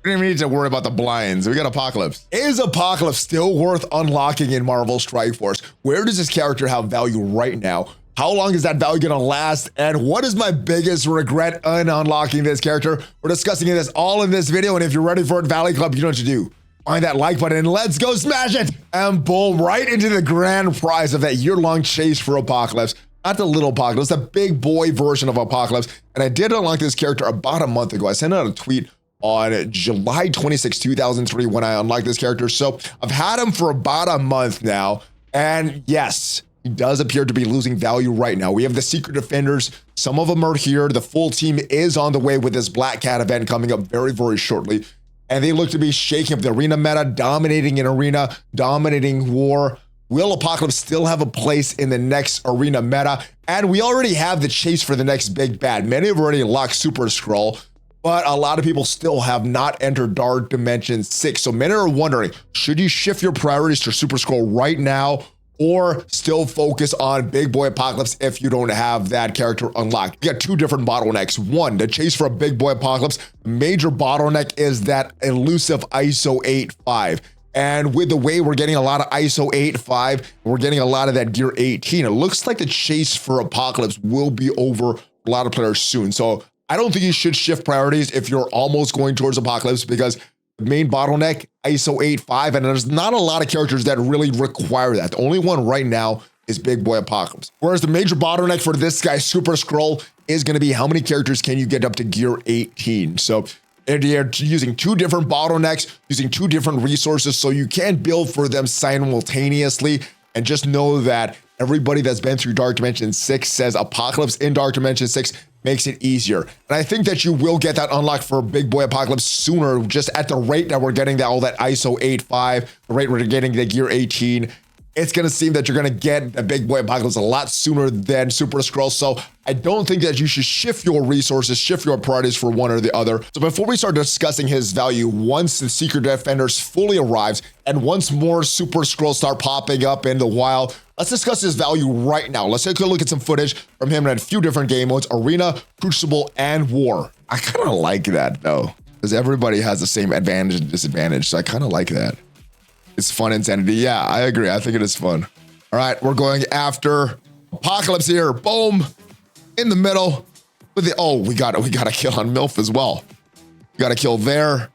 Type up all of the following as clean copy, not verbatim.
We don't even need to worry about the blinds. We got Apocalypse. Is Apocalypse still worth unlocking in Marvel Strike Force? Where does this character have value right now? How long is that value gonna last? And what is my biggest regret in unlocking this character? We're discussing this all in this video. And if you're ready for it, Valley Club, you know what to do. Find that like button and let's go smash it. And boom, right into the grand prize of that year-long chase for Apocalypse. Not the little Apocalypse, the big boy version of Apocalypse. And I did unlock this character about a month ago. I sent out a tweet on July 26, 2003 when I unlocked this character. So I've had him for about a month now. And yes, he does appear to be losing value right now. We have the Secret Defenders. Some of them are here. The full team is on the way with this Black Cat event coming up very, very shortly. And they look to be shaking up the arena meta, dominating an arena, dominating war. Will Apocalypse still have a place in the next arena meta? And we already have the chase for the next big bad. Many have already locked super-skrull, but a lot of people still have not entered Dark Dimension 6. So many are wondering, should you shift your priorities to super-skrull right now or still focus on Big Boy Apocalypse if you don't have that character unlocked? You got two different bottlenecks. One, the chase for a Big Boy Apocalypse. Major bottleneck is that elusive ISO 8.5. And with the way we're getting a lot of ISO 8.5, we're getting a lot of that Gear 18. It looks like the chase for Apocalypse will be over a lot of players soon. So I don't think you should shift priorities if you're almost going towards Apocalypse, because the main bottleneck, ISO 8.5, and there's not a lot of characters that really require that. The only one right now is Big Boy Apocalypse. Whereas the major bottleneck for this guy, super-skrull, is going to be how many characters can you get up to Gear 18. So they're using two different bottlenecks, using two different resources, so you can't build for them simultaneously. And just know that everybody that's been through Dark Dimension 6 says Apocalypse in Dark Dimension 6 makes it easier. And I think that you will get that unlocked for Big Boy Apocalypse sooner, just at the rate that we're getting all that ISO 8.5, the rate we're getting the Gear 18. It's going to seem that you're going to get a Big Boy Apocalypse a lot sooner than super-skrull. So I don't think that you should shift your resources, shift your priorities for one or the other. So before we start discussing his value, once the Secret Defenders fully arrives and once more super-skrulls start popping up in the wild, let's discuss his value right now. Let's take a look at some footage from him in a few different game modes: Arena, Crucible, and War. I kind of like that though, because everybody has the same advantage and disadvantage. So I kind of like that. It's fun insanity. Yeah, I agree. I think it is fun. All right, we're going after Apocalypse here. Boom, in the middle. With the we got a kill on MILF as well. We got a kill there,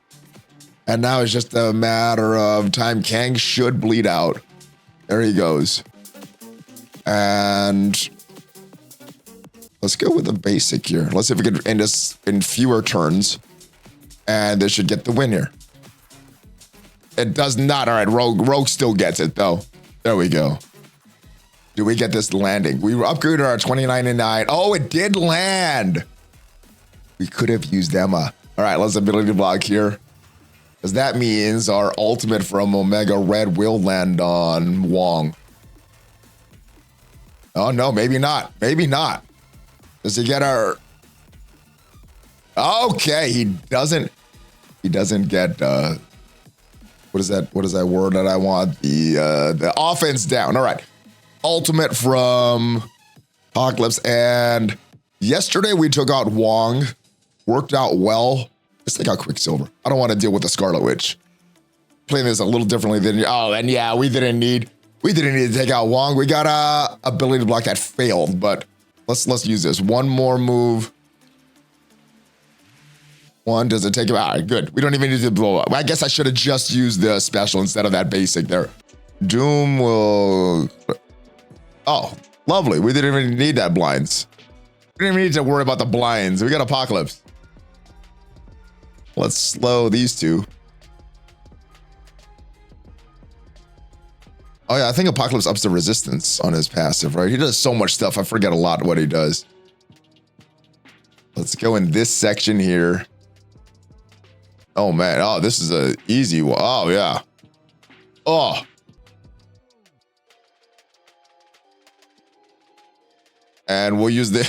and now it's just a matter of time. Kang should bleed out. There he goes. And let's go with the basic here. Let's see if we can end this in fewer turns, and this should get the win here. It does not. All right, Rogue still gets it though. There we go. Do we get this landing? We upgraded our 29-9. Oh, it did land. We could have used Emma. All right, let's ability block here, because that means our ultimate from Omega Red will land on Wong. Oh no, maybe not. Maybe not. Does he get our? Okay, he doesn't. He doesn't get. What is that? What is that word that I want? The offense down. All right. Ultimate from Apocalypse. And yesterday we took out Wong. Worked out well. Let's take out Quicksilver. I don't want to deal with the Scarlet Witch. Playing this a little differently than and yeah, we didn't need to take out Wong. We got a ability to block that failed, but let's use this. One more move. One, does it take him out? All right, good. We don't even need to blow up. I guess I should have just used the special instead of that basic there. Doom will. Oh, lovely. We didn't even need that blinds. We didn't even need to worry about the blinds. We got Apocalypse. Let's slow these two. Oh yeah, I think Apocalypse ups the resistance on his passive, right? He does so much stuff. I forget a lot what he does. Let's go in this section here. Oh man, oh, this is a easy one. Oh yeah. Oh. And we'll use the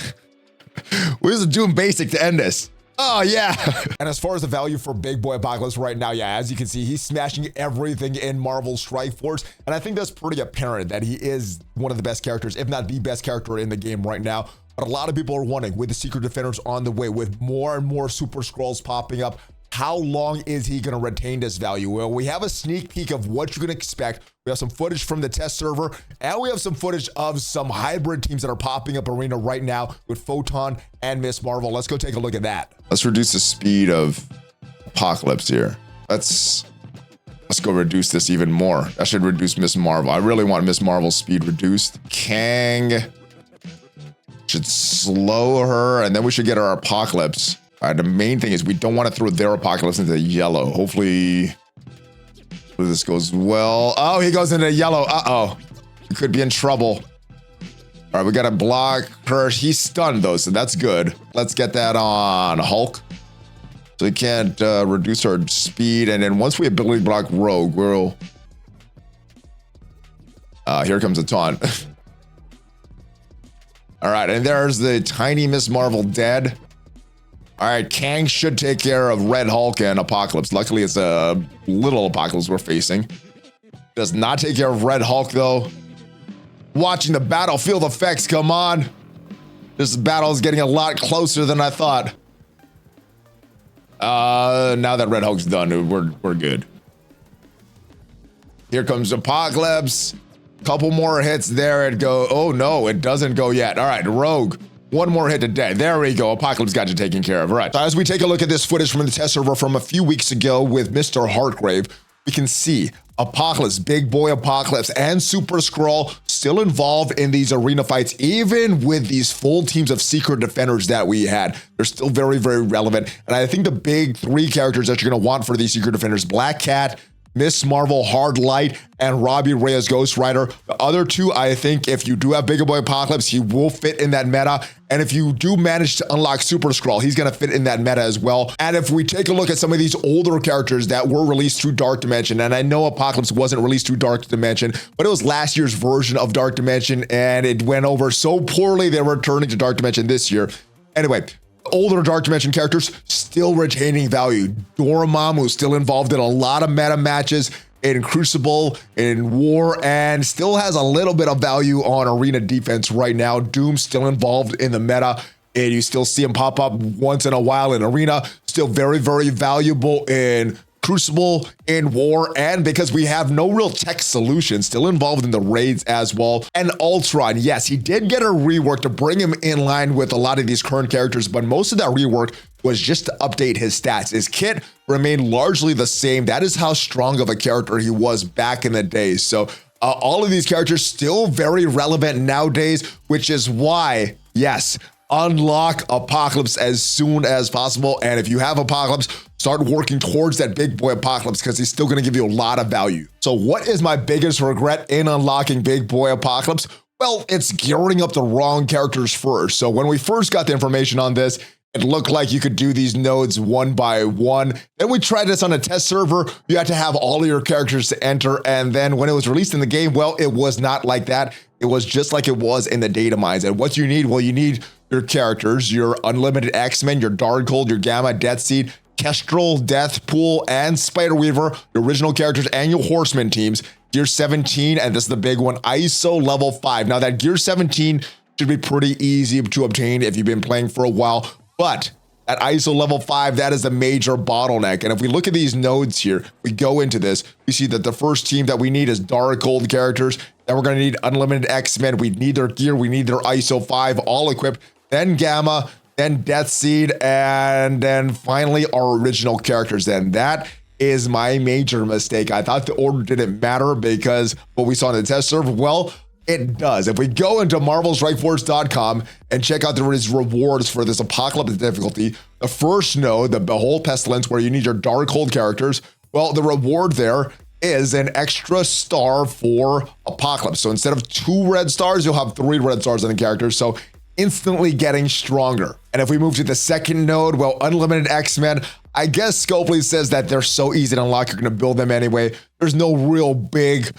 Doom basic to end this. Oh yeah. And as far as the value for Big Boy Apocalypse right now, yeah, as you can see, he's smashing everything in Marvel Strike Force. And I think that's pretty apparent that he is one of the best characters, if not the best character in the game right now. But a lot of people are wondering, with the Secret Defenders on the way, with more and more super-skrulls popping up, how long is he going to retain this value? Well, we have a sneak peek of what you're going to expect. We have some footage from the test server, and we have some footage of some hybrid teams that are popping up Arena right now with Photon and Miss Marvel. Let's go take a look at that. Let's reduce the speed of Apocalypse here. Let's go reduce this even more. That should reduce Miss Marvel. I really want Miss Marvel's speed reduced. Kang should slow her, and then we should get our Apocalypse. All right, the main thing is we don't want to throw their Apocalypse into yellow. Hopefully this goes well. Oh, he goes into yellow. Uh-oh. We could be in trouble. All right, we got to block her. He's stunned, though, so that's good. Let's get that on Hulk. So we can't reduce our speed. And then once we ability block Rogue, we'll... here comes a taunt. All right, and there's the tiny Miss Marvel dead. All right, Kang should take care of Red Hulk and Apocalypse. Luckily, it's a little Apocalypse we're facing. Does not take care of Red Hulk, though. Watching the battlefield effects, come on. This battle is getting a lot closer than I thought. Now that Red Hulk's done, we're good. Here comes Apocalypse. Couple more hits there and go. Oh, no, it doesn't go yet. All right, Rogue. One more hit to dead. There we go. Apocalypse got you taken care of. All right. So as we take a look at this footage from the test server from a few weeks ago with Mr. Heartgrave, we can see Apocalypse, Big Boy Apocalypse, and Super-Skrull still involved in these arena fights, even with these full teams of secret defenders that we had. They're still very, very relevant. And I think the big three characters that you're going to want for these secret defenders, Black Cat, Miss Marvel, Hard Light, and Robbie Reyes, Ghost Rider. The other two, I think if you do have Big Boy Apocalypse, he will fit in that meta. And if you do manage to unlock Super-Skrull, he's going to fit in that meta as well. And if we take a look at some of these older characters that were released through Dark Dimension, and I know Apocalypse wasn't released through Dark Dimension, but it was last year's version of Dark Dimension, and it went over so poorly they're returning to Dark Dimension this year. Anyway, older Dark Dimension characters still retaining value. Dormammu still involved in a lot of meta matches in Crucible, in War, and still has a little bit of value on arena defense right now. Doom still involved in the meta, and you still see him pop up once in a while in arena. Still very, very valuable in Crucible, in War, and because we have no real tech solution, still involved in the raids as well. And Ultron, yes, he did get a rework to bring him in line with a lot of these current characters, but most of that rework was just to update his stats. His kit remained largely the same. That is how strong of a character he was back in the day. So all of these characters still very relevant nowadays, which is why, yes, unlock Apocalypse as soon as possible. And if you have Apocalypse, start working towards that Big Boy Apocalypse because he's still going to give you a lot of value. So what is my biggest regret in unlocking Big Boy Apocalypse? Well, it's gearing up the wrong characters first. So when we first got the information on this, it looked like you could do these nodes one by one. Then we tried this on a test server. You had to have all of your characters to enter. And then when it was released in the game, well, it was not like that. It was just like it was in the data mines. And what you need? Well, you need your characters, your Unlimited X-Men, your Darkhold, your Gamma, Deathseed, Kestrel, Deathpool, and Spider-Weaver, your original characters, and your Horseman teams. Gear 17, and this is the big one, ISO level 5. Now that Gear 17 should be pretty easy to obtain if you've been playing for a while, but at ISO level 5, that is a major bottleneck. And if we look at these nodes here, we go into this, we see that the first team that we need is Darkhold characters. Then we're going to need Unlimited X-Men. We need their gear. We need their ISO 5 all equipped. Then Gamma, then Deathseed, and then finally our original characters. And that is my major mistake. I thought the order didn't matter because what we saw in the test server, well, it does. If we go into marvelstrikeforce.com and check out the rewards for this Apocalypse difficulty, the first node, the Behold Pestilence, where you need your Darkhold characters, well, the reward there is an extra star for Apocalypse. So instead of 2 red stars, you'll have 3 red stars on the characters. So instantly getting stronger. And if we move to the second node, well, Unlimited X-Men, I guess Scopely says that they're so easy to unlock, you're going to build them anyway. There's no real big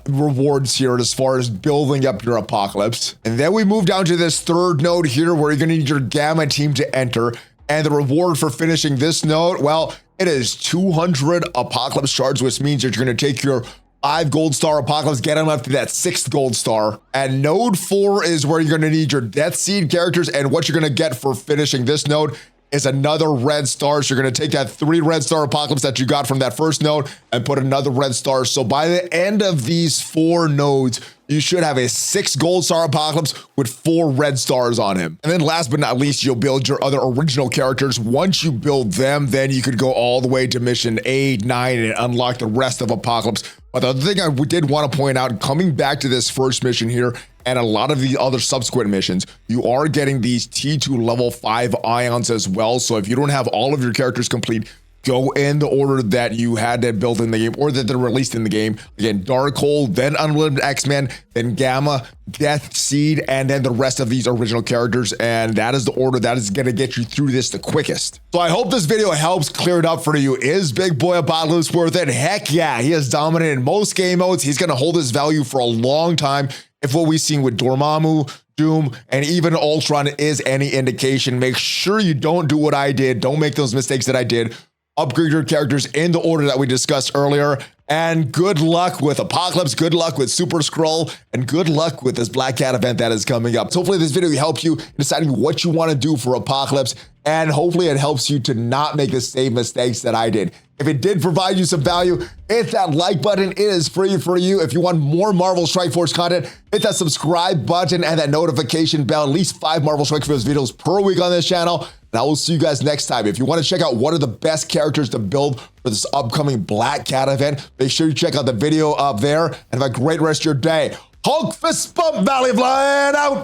rewards here as far as building up your Apocalypse. And then we move down to this third node here where you're going to need your Gamma team to enter. And the reward for finishing this node, well, it is 200 Apocalypse shards, which means that you're going to take your 5 gold star Apocalypse, get them up to that 6th gold star. And node 4 is where you're going to need your Deathseed characters. And what you're going to get for finishing this node is another red star. So you're going to take that 3 red star Apocalypse that you got from that first node and put another red star. So by the end of these 4 nodes, you should have a 6 gold star Apocalypse with 4 red stars on him. And then last but not least, you'll build your other original characters. Once you build them, then you could go all the way to mission 8, 9, and unlock the rest of Apocalypse. But the other thing I did want to point out, coming back to this first mission here, and a lot of the other subsequent missions, you are getting these T2 level 5 ions as well. So if you don't have all of your characters complete, go in the order that you had to build in the game or that they're released in the game. Again, Darkhold, then Unlimited X-Men, then Gamma, Death Seed, and then the rest of these original characters. And that is the order that is going to get you through this the quickest. So I hope this video helps clear it up for you. Is Big Boy Apocalypse worth it? Heck yeah, he is dominant in most game modes. He's going to hold his value for a long time. If what we've seen with Dormammu, Doom, and even Ultron is any indication, make sure you don't do what I did. Don't make those mistakes that I did. Upgrade your characters in the order that we discussed earlier. And good luck with Apocalypse, good luck with Super-Skrull, and good luck with this Black Cat event that is coming up. So hopefully this video helped you in deciding what you want to do for Apocalypse, and hopefully it helps you to not make the same mistakes that I did. If it did provide you some value, hit that like button. It is free for you. If you want more Marvel Strike Force content, hit that subscribe button and that notification bell. At least 5 Marvel Strike Force videos per week on this channel. And I will see you guys next time. If you want to check out what are the best characters to build for this upcoming Black Cat event, make sure you check out the video up there and have a great rest of your day. Hulk fist bump, ValleyFlyin out.